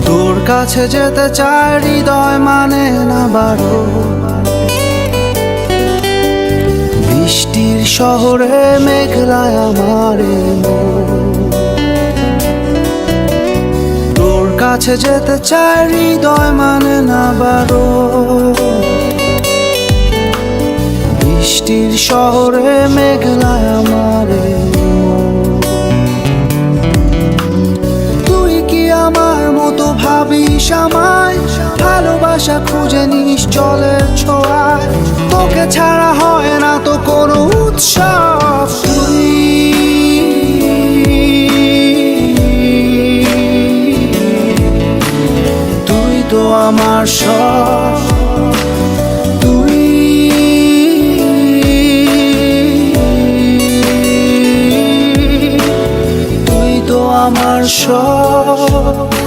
তোর কাছে যেতে চাই হৃদয় মানে না বারো, বৃষ্টির শহরে মেঘলায় আমার এই মন। তোর কাছে যেতে চাই হৃদয় মানে না বারো, বৃষ্টির শহরে মেঘলায় আমার এই মন। তুই কি আমার মতো ভাবিস আমায়, ভালোবাসা খুঁজে নিস জলের ছোঁয়ায়, তোকে ছাড়া হয় না তো কোনো উৎসব। তুই তো আমার সব, তুই তো আমার সব।